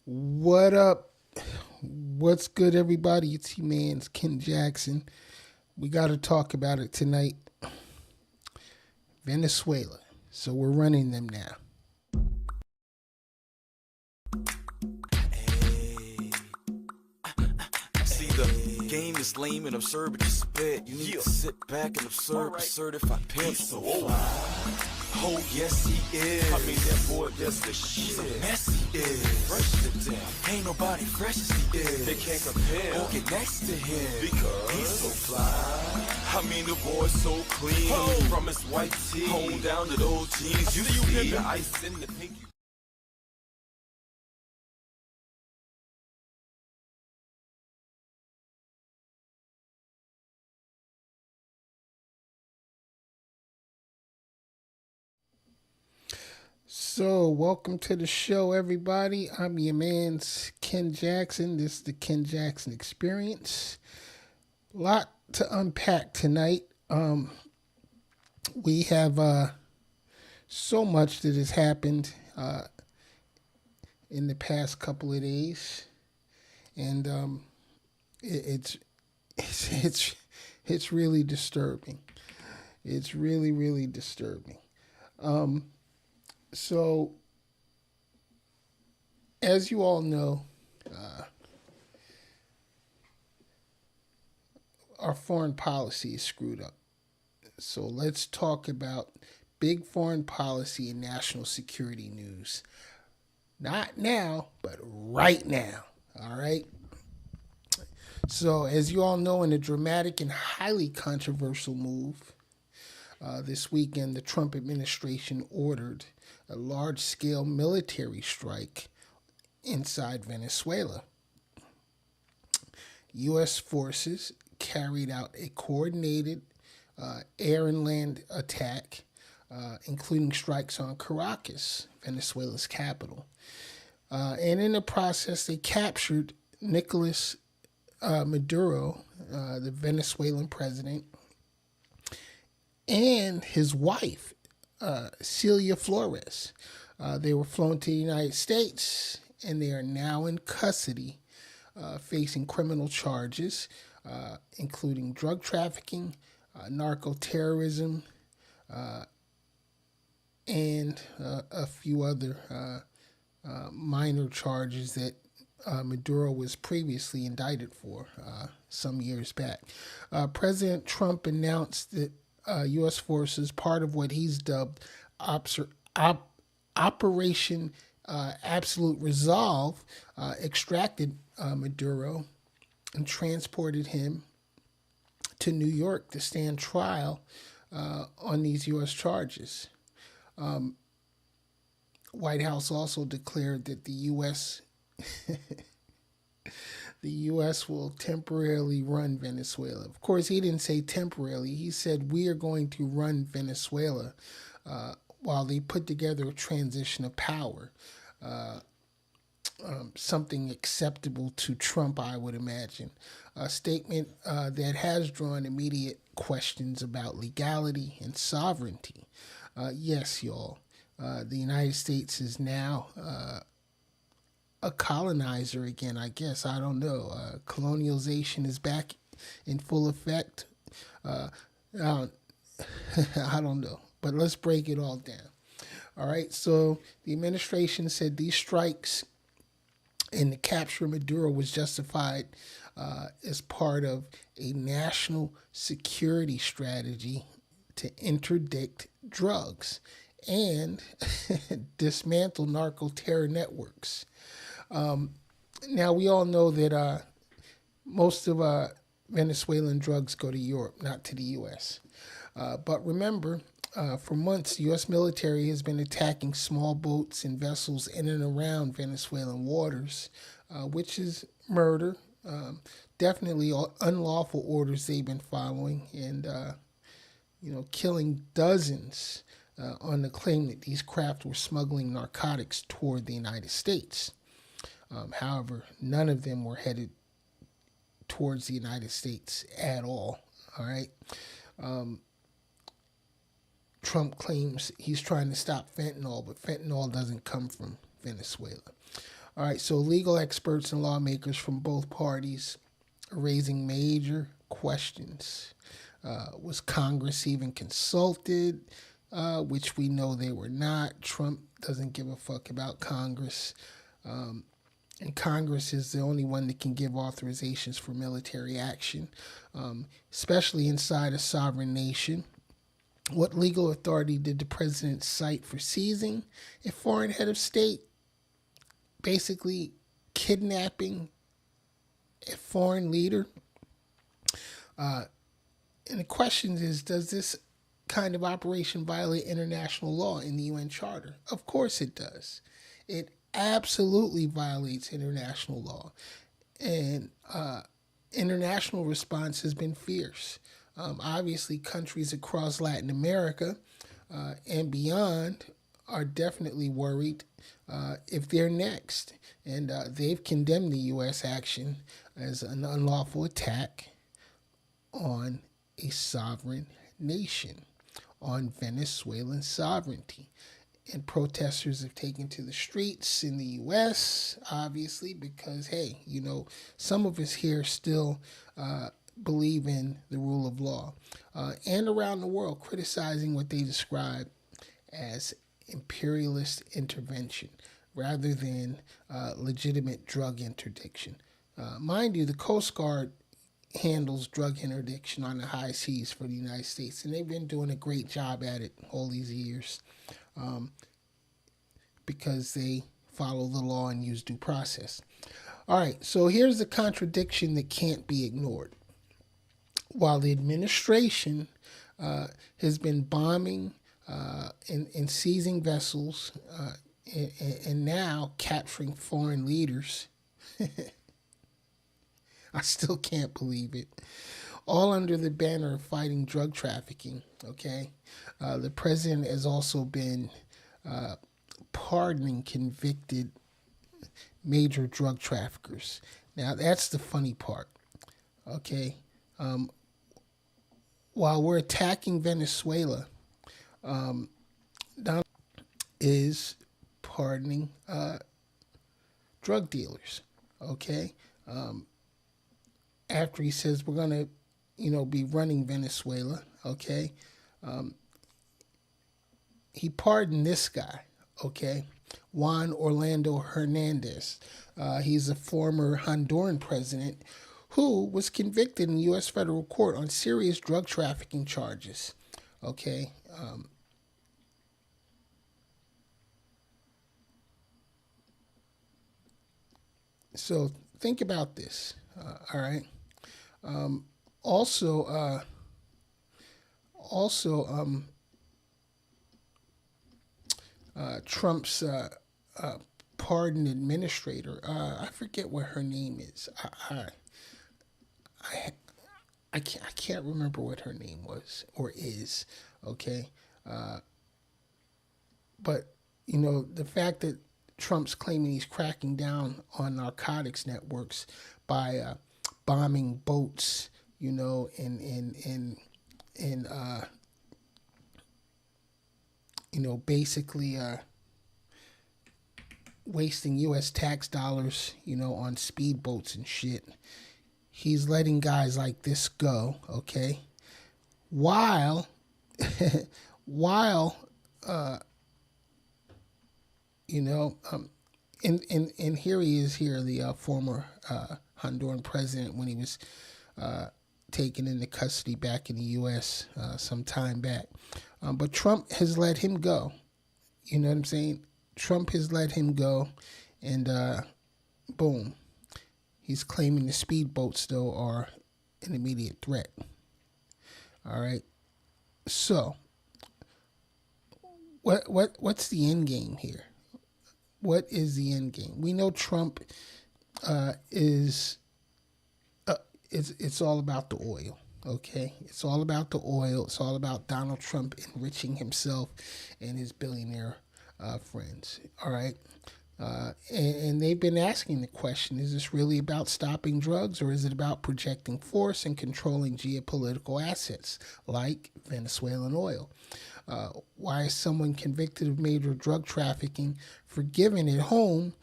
What up? What's good, everybody? It's your man's Ken Jackson. We got to talk about it tonight. Venezuela. So we're running them now. Hey. See, the game is lame and absurd, but you spit. You need to sit back and observe. Absurd if I pimp so fly. Oh, yes, he is. I mean, that boy does the shit. He's a mess, he is. Fresh to death. Ain't nobody fresh as he is. They can't compare or get next to him because he's so fly. I mean, the boy's so clean. From his white tee home down to those jeans. You see the ice in the pink. So, welcome to the show, everybody. I'm your man's Ken Jackson. This is the Ken Jackson Experience. Lot to unpack tonight. We have so much that has happened in the past couple of days, and it, it's it's it's really disturbing. It's really disturbing. So, as you all know, our foreign policy is screwed up. So let's talk about big foreign policy and national security news. Not now, but right now. All right. So, as you all know, in a dramatic and highly controversial move, this weekend the Trump administration ordered a large scale military strike inside Venezuela. U.S. forces carried out a coordinated air and land attack, including strikes on Caracas, Venezuela's capital. And in the process, they captured Nicolas Maduro, the Venezuelan president, and his wife, Celia Flores. They were flown to the United States, and they are now in custody, facing criminal charges, including drug trafficking, narco terrorism, and a few other minor charges that Maduro was previously indicted for some years back. President Trump announced that U.S. forces, part of what he's dubbed Operation Absolute Resolve, extracted Maduro and transported him to New York to stand trial on these U.S. charges. White House also declared that the U.S. will temporarily run Venezuela. Of course, he didn't say temporarily. He said we are going to run Venezuela while they put together a transition of power. Something acceptable to Trump, I would imagine. A statement that has drawn immediate questions about legality and sovereignty. Yes, y'all. The United States is now a colonizer again, I guess. I don't know. Colonialization is back in full effect. I don't, I don't know. But let's break it all down. All right. So the administration said these strikes and the capture of Maduro was justified as part of a national security strategy to interdict drugs and dismantle narco terror networks. Now, we all know that most of Venezuelan drugs go to Europe, not to the U.S. But remember, for months, the U.S. military has been attacking small boats and vessels in and around Venezuelan waters, which is murder. Definitely unlawful orders they've been following, and killing dozens on the claim that these craft were smuggling narcotics toward the United States. However, none of them were headed towards the United States at all. All right. Trump claims he's trying to stop fentanyl, but fentanyl doesn't come from Venezuela. All right, so legal experts and lawmakers from both parties are raising major questions. Was Congress even consulted? Which we know they were not. Trump doesn't give a fuck about Congress. And Congress is the only one that can give authorizations for military action, especially inside a sovereign nation. What legal authority did the president cite for seizing a foreign head of state? Basically, kidnapping a foreign leader. And the question is, does this kind of operation violate international law in the UN Charter? Of course it does. It absolutely violates international law. And international response has been fierce. Obviously, countries across Latin America and beyond are definitely worried if they're next. And they've condemned the U.S. action as an unlawful attack on a sovereign nation, on Venezuelan sovereignty. And protesters have taken to the streets in the U.S., obviously, because, hey, some of us here still believe in the rule of law. And around the world, criticizing what they describe as imperialist intervention rather than legitimate drug interdiction. Mind you, the Coast Guard handles drug interdiction on the high seas for the United States, and they've been doing a great job at it all these years because they follow the law and use due process. All right, so here's the contradiction that can't be ignored. While the administration has been bombing and seizing vessels and now capturing foreign leaders, I still can't believe it. All under the banner of fighting drug trafficking, okay? The president has also been pardoning convicted major drug traffickers. Now, that's the funny part, okay? While we're attacking Venezuela, Donald is pardoning drug dealers, okay? After he says we're going to, be running Venezuela, okay? He pardoned this guy, okay? Juan Orlando Hernandez. He's a former Honduran president who was convicted in U.S. federal court on serious drug trafficking charges, okay? So think about this, all right? Also, Trump's pardon administrator, I forget what her name is. I can't remember what her name was or is, okay? But, the fact that Trump's claiming he's cracking down on narcotics networks by bombing boats, basically wasting U.S. tax dollars, on speedboats and shit. He's letting guys like this go, okay? While, and here he is here, the former Honduran president when he was taken into custody back in the U.S. Some time back. But Trump has let him go. You know what I'm saying? Trump has let him go, and boom. He's claiming the speedboats, though, are an immediate threat. All right? So, what's the end game here? What is the end game? We know Trump is it's all about the oil, okay? It's all about the oil. It's all about Donald Trump enriching himself and his billionaire friends, all right? And they've been asking the question, is this really about stopping drugs, or is it about projecting force and controlling geopolitical assets like Venezuelan oil? Why is someone convicted of major drug trafficking forgiven at home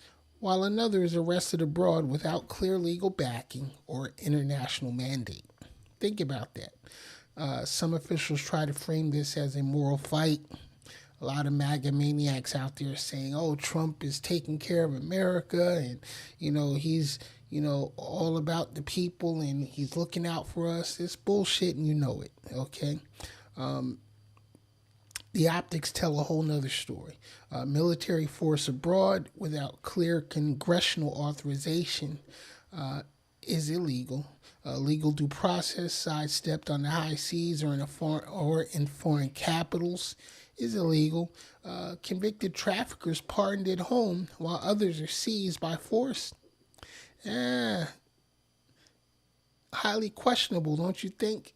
while another is arrested abroad without clear legal backing or international mandate. Think about that. Some officials try to frame this as a moral fight. A lot of MAGA maniacs out there saying, "Oh, Trump is taking care of America, and he's all about the people, and he's looking out for us." It's bullshit, and you know it. Okay. The optics tell a whole nother story. Military force abroad without clear congressional authorization is illegal. Legal due process sidestepped on the high seas or in foreign capitals is illegal. Convicted traffickers pardoned at home while others are seized by force. Highly questionable, don't you think?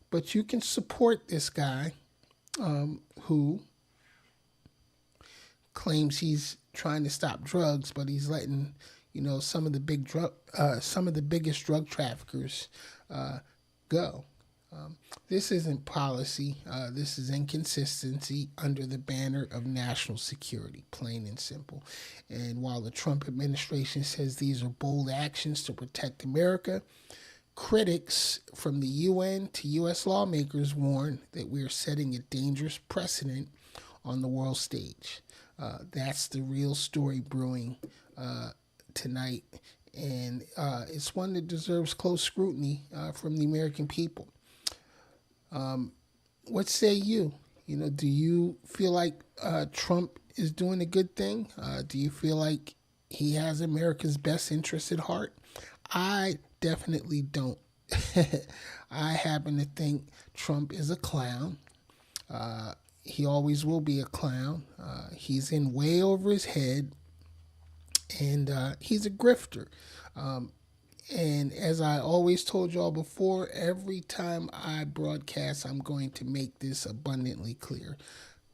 But you can support this guy who claims he's trying to stop drugs, but he's letting some of the biggest drug traffickers go. This isn't policy. This is inconsistency under the banner of national security, plain and simple. And while the Trump administration says these are bold actions to protect America, critics from the UN to U.S. lawmakers warn that we are setting a dangerous precedent on the world stage. That's the real story brewing tonight, and it's one that deserves close scrutiny from the American people. What say you? Do you feel like Trump is doing a good thing? Do you feel like he has America's best interest at heart? I definitely don't. I happen to think Trump is a clown. He always will be a clown. He's in way over his head, and he's a grifter. And as I always told y'all before, every time I broadcast, I'm going to make this abundantly clear.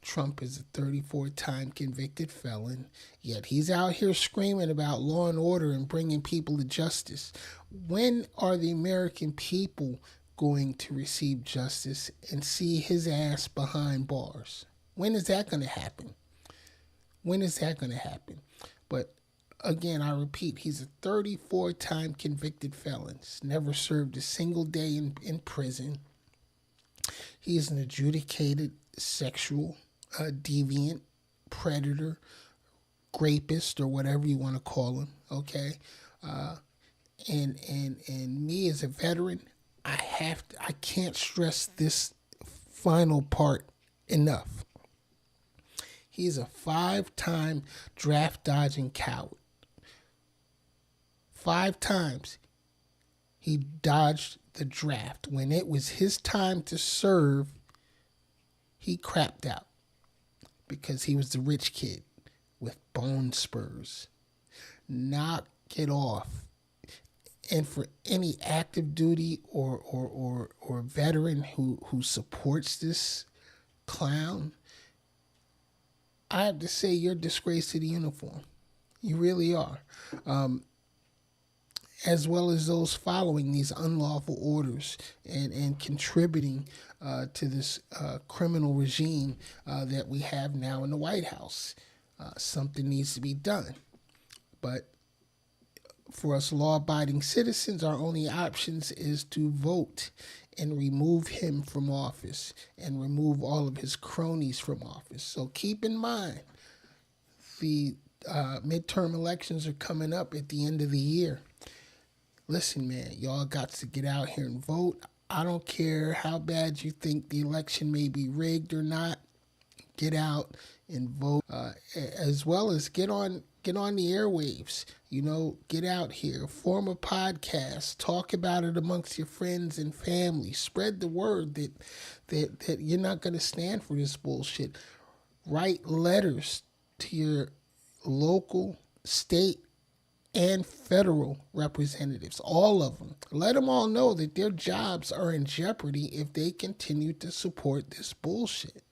Trump is a 34-time convicted felon, yet he's out here screaming about law and order and bringing people to justice. When are the American people going to receive justice and see his ass behind bars? When is that going to happen? But again, I repeat, he's a 34-time convicted felon. He's never served a single day in prison. He is an adjudicated sexual deviant, predator, rapist, or whatever you want to call him. Okay, and me as a veteran, I can't stress this final part enough. He's a 5-time draft dodging coward. 5 times he dodged the draft. When it was his time to serve, he crapped out because he was the rich kid with bone spurs. Knock it off. And for any active duty or veteran who supports this clown, I have to say you're a disgrace to the uniform. You really are. As well as those following these unlawful orders and contributing to this criminal regime that we have now in the White House. Something needs to be done. But for us law-abiding citizens, our only options is to vote and remove him from office and remove all of his cronies from office. So keep in mind, the midterm elections are coming up at the end of the year. Listen, man, y'all got to get out here and vote. I don't care how bad you think the election may be rigged or not. Get out and vote, as well as get on the airwaves. Get out here, form a podcast, talk about it amongst your friends and family. Spread the word that you're not going to stand for this bullshit. Write letters to your local, state, and federal representatives, all of them. Let them all know that their jobs are in jeopardy if they continue to support this bullshit.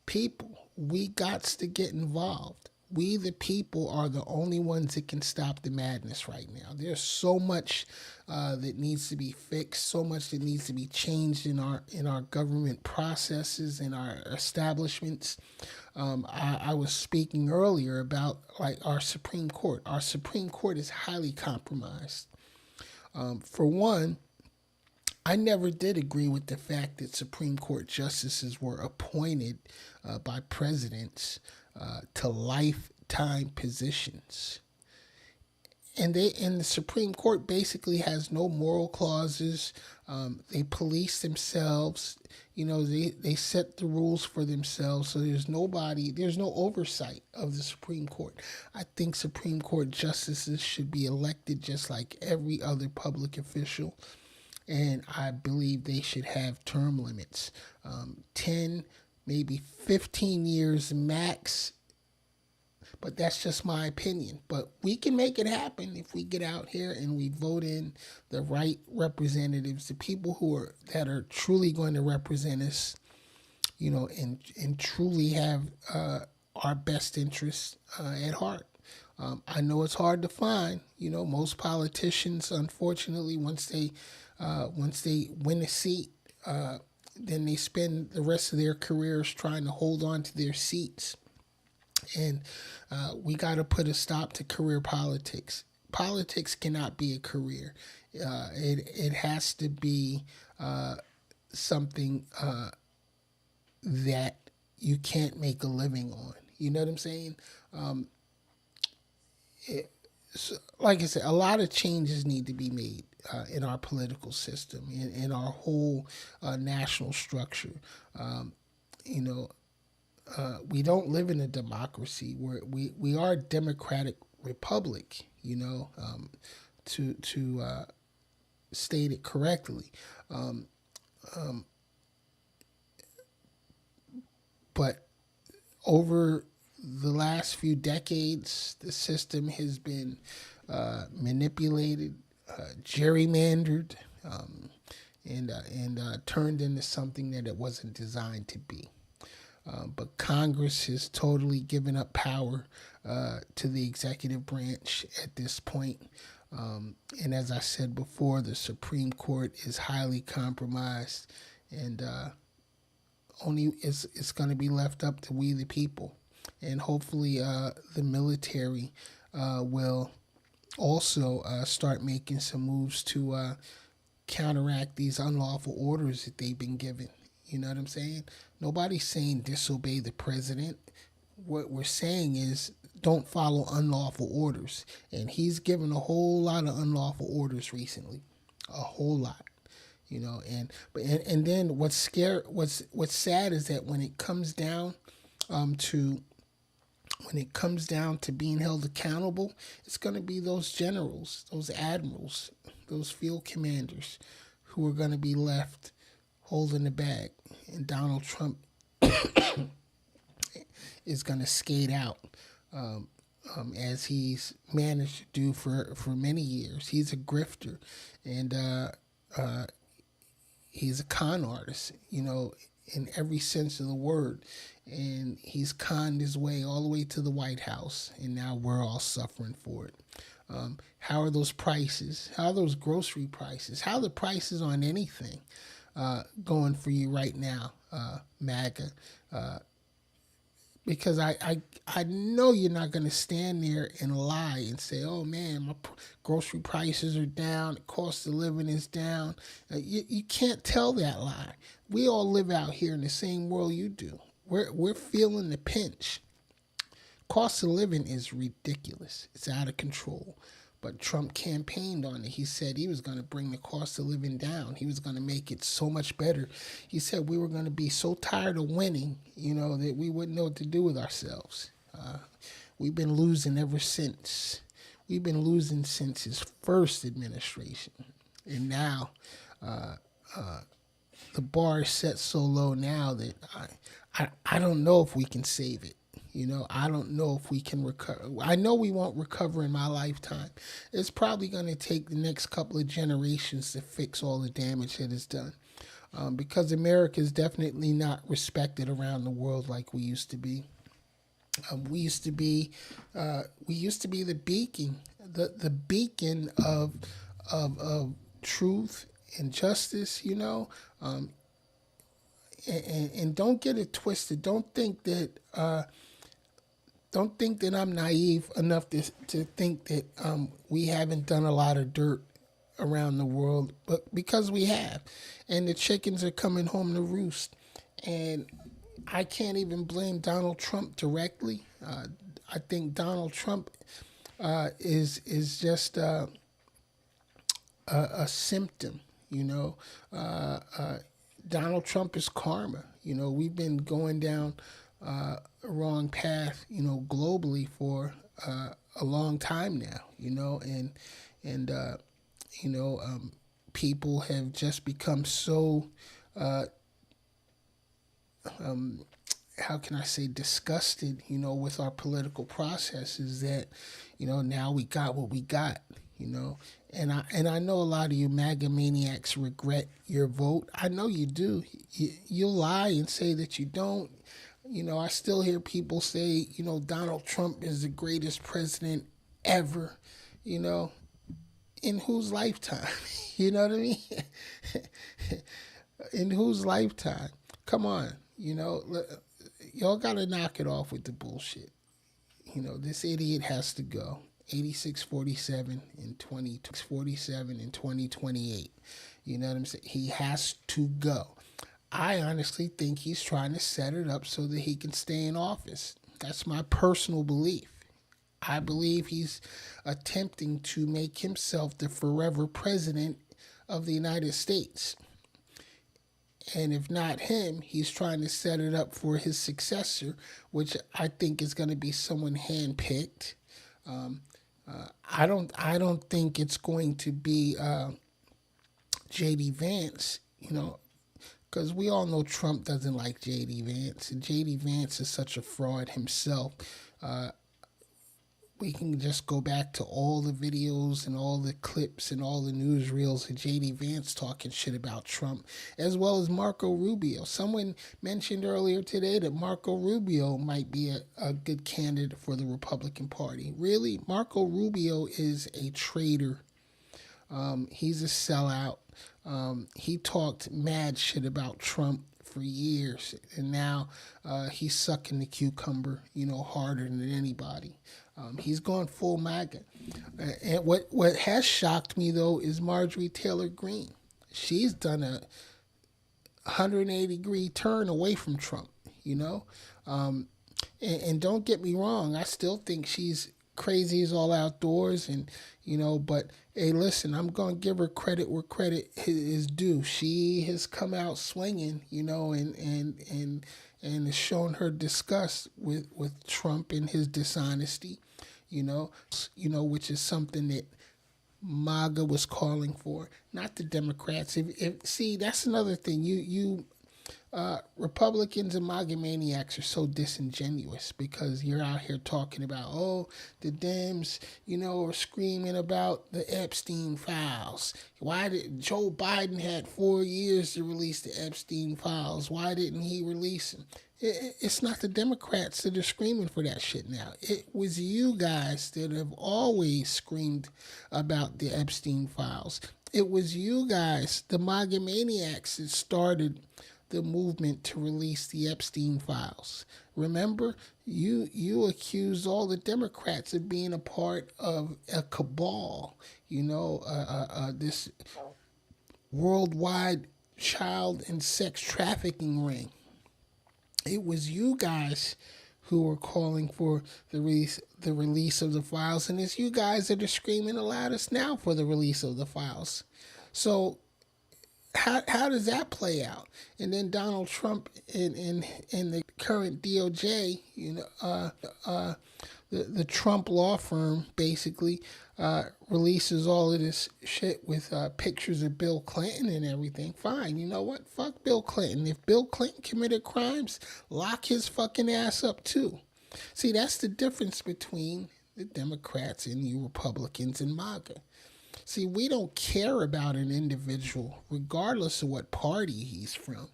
People, we got to get involved. we the people are the only ones that can stop the madness right now. There's so much that needs to be fixed, so much that needs to be changed in our government processes, in our establishments. I was speaking earlier about like our Supreme Court. Our Supreme Court is highly compromised. For one, I never did agree with the fact that Supreme Court justices were appointed by presidents to lifetime positions. And the Supreme Court basically has no moral clauses. They police themselves. They set the rules for themselves. So there's no oversight of the Supreme Court. I think Supreme Court justices should be elected just like every other public official. And I believe they should have term limits, 10, maybe 15 years max. But that's just my opinion. But we can make it happen if we get out here and we vote in the right representatives, the people that are truly going to represent us, and truly have our best interests at heart. I know it's hard to find. Most politicians, unfortunately, once they win a seat, then they spend the rest of their careers trying to hold on to their seats. And we got to put a stop to career politics. Politics cannot be a career. It has to be something that you can't make a living on. You know what I'm saying? Like I said, a lot of changes need to be made in our political system, in our whole national structure. We don't live in a democracy. We are a democratic republic. To state it correctly. But over the last few decades, the system has been manipulated, gerrymandered, and turned into something that it wasn't designed to be. But Congress has totally given up power to the executive branch at this point. And as I said before, the Supreme Court is highly compromised, and only it's going to be left up to we the people. And hopefully the military will also start making some moves to counteract these unlawful orders that they've been given. You know what I'm saying? Nobody's saying disobey the president. What we're saying is don't follow unlawful orders. And he's given a whole lot of unlawful orders recently. A whole lot. And then what's sad is that when it comes down to being held accountable, it's going to be those generals, those admirals, those field commanders who are going to be left holding the bag. And Donald Trump is going to skate out as he's managed to do for many years. He's a grifter, and he's a con artist, in every sense of the word. And he's conned his way all the way to the White House, and now we're all suffering for it. How are those prices? How are those grocery prices? How are the prices on anything going for you right now, MAGA? Because I know you're not going to stand there and lie and say, oh man, my grocery prices are down, the cost of living is down. You can't tell that lie. We all live out here in the same world you do. We're feeling the pinch. Cost of living is ridiculous. It's out of control. But Trump campaigned on it. He said he was going to bring the cost of living down. He was going to make it so much better. He said we were going to be so tired of winning, that we wouldn't know what to do with ourselves. We've been losing ever since. We've been losing since his first administration. And now the bar is set so low now that I don't know if we can save it. I don't know if we can recover. I know we won't recover in my lifetime. It's probably going to take the next couple of generations to fix all the damage that is done. Because America is definitely not respected around the world like we used to be. We used to be, the beacon, the beacon of truth and justice. And don't get it twisted. Don't think that I'm naive enough to think that we haven't done a lot of dirt around the world, but because we have, and the chickens are coming home to roost. And I can't even blame Donald Trump directly. I think Donald Trump is just a symptom. You know, Donald Trump is karma. We've been going down a wrong path. Globally for a long time now. And people have just become so how can I say disgusted, with our political processes that, now we got what we got, and I know a lot of you MAGA maniacs regret your vote. I know you do. You'll lie and say that you don't. I still hear people say, Donald Trump is the greatest president ever, in whose lifetime? You know what I mean? In whose lifetime? Come on, y'all got to knock it off with the bullshit. This idiot has to go. 8647 in 2028. You know what I'm saying? He has to go. I honestly think he's trying to set it up so that he can stay in office. That's my personal belief. I believe he's attempting to make himself the forever president of the United States. And if not him, he's trying to set it up for his successor, which I think is going to be someone handpicked. I don't think it's going to be J.D. Vance, because we all know Trump doesn't like J.D. Vance, and J.D. Vance is such a fraud himself. We can just go back to all the videos and all the clips and all the newsreels of J.D. Vance talking shit about Trump, as well as Marco Rubio. Someone mentioned earlier today that Marco Rubio might be a good candidate for the Republican Party. Really? Marco Rubio is a traitor. He's a sellout. He talked mad shit about Trump for years, and now he's sucking the cucumber, harder than anybody. He's gone full MAGA. And what has shocked me, though, is Marjorie Taylor Greene. She's done a 180-degree turn away from Trump, and don't get me wrong, I still think she's crazy as all outdoors, and but hey, listen, I'm gonna give her credit where credit is due. She has come out swinging, and has shown her disgust with Trump and his dishonesty, which is something that MAGA was calling for, not the Democrats. See, that's another thing. Republicans and MAGA maniacs are so disingenuous because you're out here talking about, the Dems, are screaming about the Epstein files. Why did Joe Biden had 4 years to release the Epstein files? Why didn't he release them? It's not the Democrats that are screaming for that shit now. It was you guys that have always screamed about the Epstein files. It was you guys, the MAGA maniacs, that started the movement to release the Epstein files. Remember, you accused all the Democrats of being a part of a cabal, this worldwide child and sex trafficking ring. It was you guys who were calling for the release of the files, and it's you guys that are screaming the loudest now for the release of the files. So how does that play out? And then Donald Trump in the current DOJ, the Trump law firm basically releases all of this shit with pictures of Bill Clinton and everything. Fine, you know what? Fuck Bill Clinton. If Bill Clinton committed crimes, lock his fucking ass up too. See, that's the difference between the Democrats and you Republicans and MAGA. See, we don't care about an individual, regardless of what party he's from.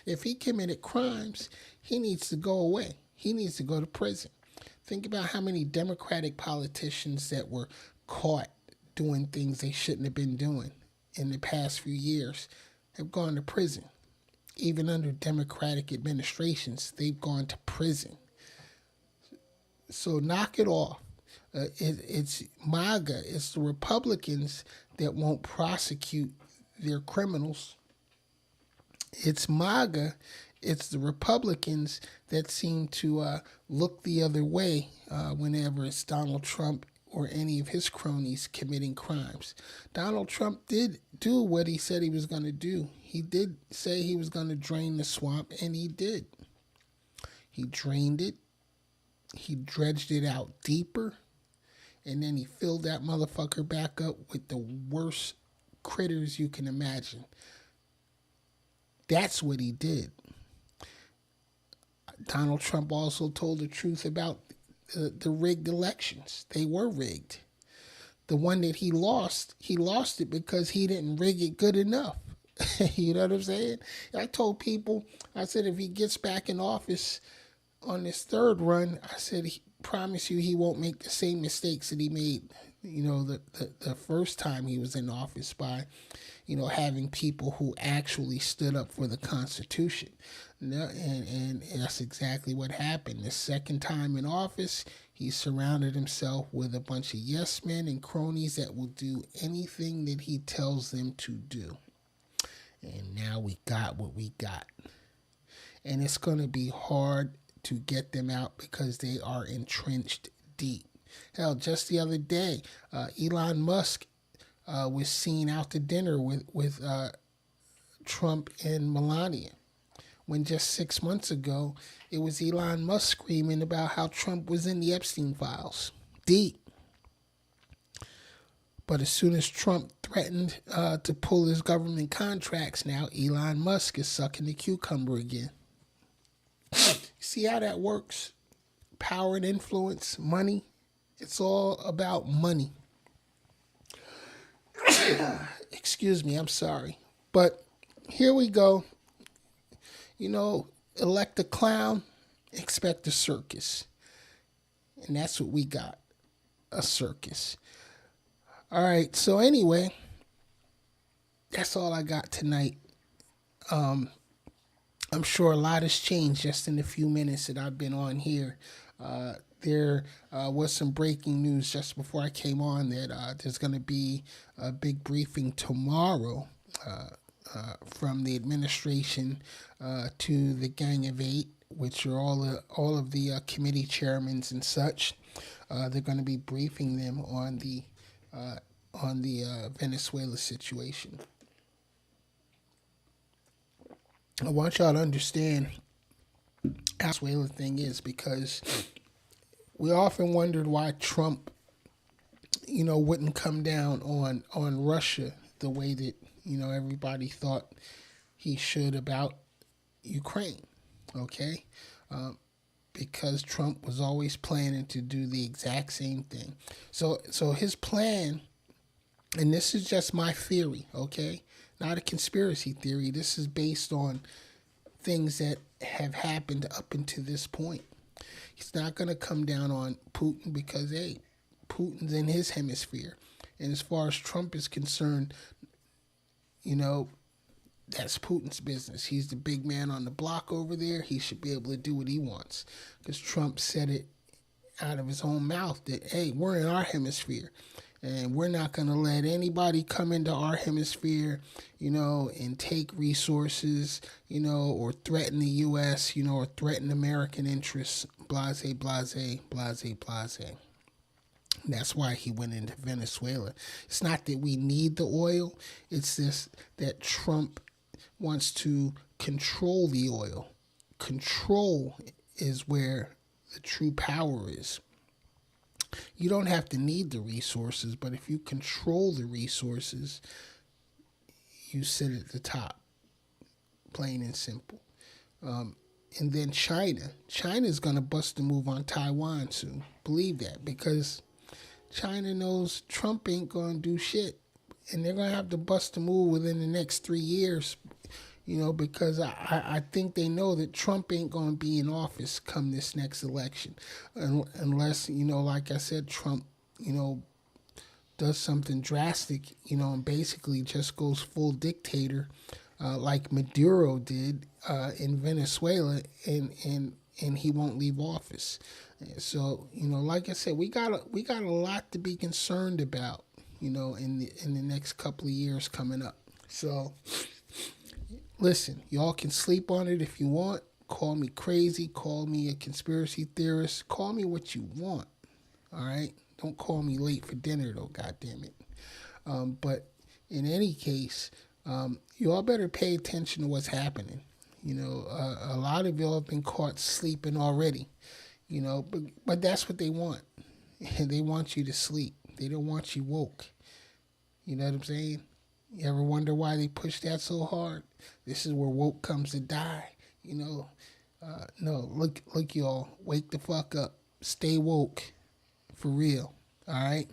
If he committed crimes, he needs to go away. He needs to go to prison. Think about how many Democratic politicians that were caught doing things they shouldn't have been doing in the past few years have gone to prison. Even under Democratic administrations, they've gone to prison. So knock it off. It's MAGA. It's the Republicans that won't prosecute their criminals. It's MAGA. It's the Republicans that seem to look the other way whenever it's Donald Trump or any of his cronies committing crimes. Donald Trump did do what he said he was going to do. He did say he was going to drain the swamp, and he did. He drained it. He dredged it out deeper, and then he filled that motherfucker back up with the worst critters you can imagine. That's what he did. Donald Trump also told the truth about the rigged elections. They were rigged. The one that he lost it because he didn't rig it good enough. You know what I'm saying? I told people, I said, if he gets back in office on this third run, I said, promise you he won't make the same mistakes that he made, the first time he was in office by, having people who actually stood up for the Constitution. And that's exactly what happened. The second time in office, he surrounded himself with a bunch of yes men and cronies that will do anything that he tells them to do. And now we got what we got. And it's going to be hard to get them out because they are entrenched deep. Hell, just the other day, Elon Musk was seen out to dinner with Trump and Melania, when just 6 months ago, it was Elon Musk screaming about how Trump was in the Epstein files. Deep. But as soon as Trump threatened to pull his government contracts, now Elon Musk is sucking the cucumber again. See how that works? Power and influence, money. It's all about money. Excuse me, I'm sorry. But here we go. Elect a clown, expect a circus. And that's what we got, a circus. All right, so anyway, that's all I got tonight. I'm sure a lot has changed just in the few minutes that I've been on here. There was some breaking news just before I came on that there's going to be a big briefing tomorrow from the administration to the Gang of Eight, which are all of the committee chairmen and such. They're going to be briefing them on the Venezuela situation. I want y'all to understand how the Venezuela thing is, because we often wondered why Trump, wouldn't come down on Russia the way that, everybody thought he should about Ukraine, okay? Because Trump was always planning to do the exact same thing. So his plan, and this is just my theory, okay? Not a conspiracy theory. This is based on things that have happened up until this point. He's not going to come down on Putin because, hey, Putin's in his hemisphere. And as far as Trump is concerned, that's Putin's business. He's the big man on the block over there. He should be able to do what he wants. Because Trump said it out of his own mouth that, hey, we're in our hemisphere. And we're not going to let anybody come into our hemisphere, and take resources, or threaten the U.S., or threaten American interests, blase, blase, blase, blase. That's why he went into Venezuela. It's not that we need the oil. It's this that Trump wants to control the oil. Control is where the true power is. You don't have to need the resources, but if you control the resources, you sit at the top. Plain and simple. And then China's going to bust a move on Taiwan soon. Believe that, because China knows Trump ain't going to do shit. And they're going to have to bust a move within the next 3 years because I think they know that Trump ain't going to be in office come this next election, unless, like I said, Trump, does something drastic, and basically just goes full dictator, like Maduro did in Venezuela, and he won't leave office. So, like I said, we got a lot to be concerned about, in the next couple of years coming up. So, listen, y'all can sleep on it if you want. Call me crazy, call me a conspiracy theorist, call me what you want. All right? Don't call me late for dinner though, god damn it. But in any case, you all better pay attention to what's happening. A lot of y'all have been caught sleeping already. But that's what they want. They want you to sleep. They don't want you woke. You know what I'm saying? You ever wonder why they push that so hard? This is where woke comes to die. No, look, y'all, wake the fuck up. Stay woke, for real. All right.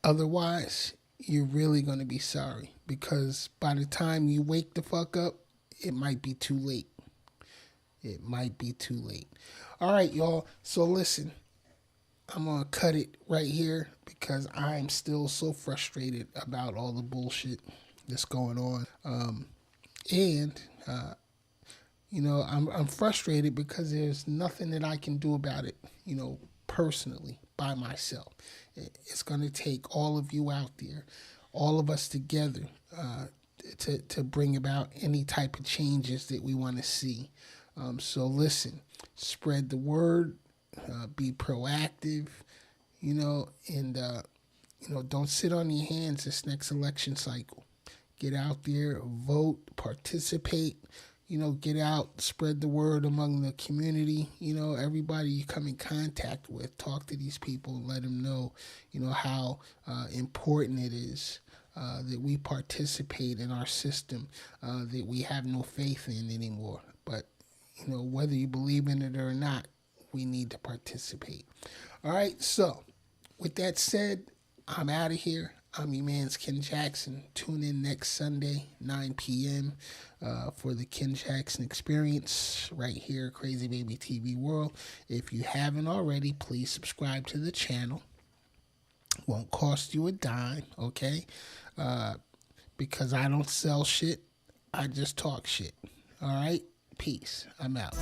Otherwise, you're really gonna be sorry, because by the time you wake the fuck up, it might be too late. It might be too late. All right, y'all. So listen, I'm going to cut it right here because I'm still so frustrated about all the bullshit that's going on. And I'm frustrated because there's nothing that I can do about it, personally, by myself. It's going to take all of you out there, all of us together, to bring about any type of changes that we want to see. So listen, spread the word, be proactive, and don't sit on your hands this next election cycle. Get out there, vote, participate, get out, spread the word among the community, everybody you come in contact with, talk to these people, let them know, how important it is that we participate in our system that we have no faith in anymore. But, whether you believe in it or not, we need to participate. All right, so with that said, I'm out of here. I'm your man's Ken Jackson. Tune in next Sunday, 9 p.m. For the Ken Jackson Experience right here, Crazy Baby TV World. If you haven't already, please subscribe to the channel. Won't cost you a dime, okay? Because I don't sell shit. I just talk shit. All right? Peace. I'm out.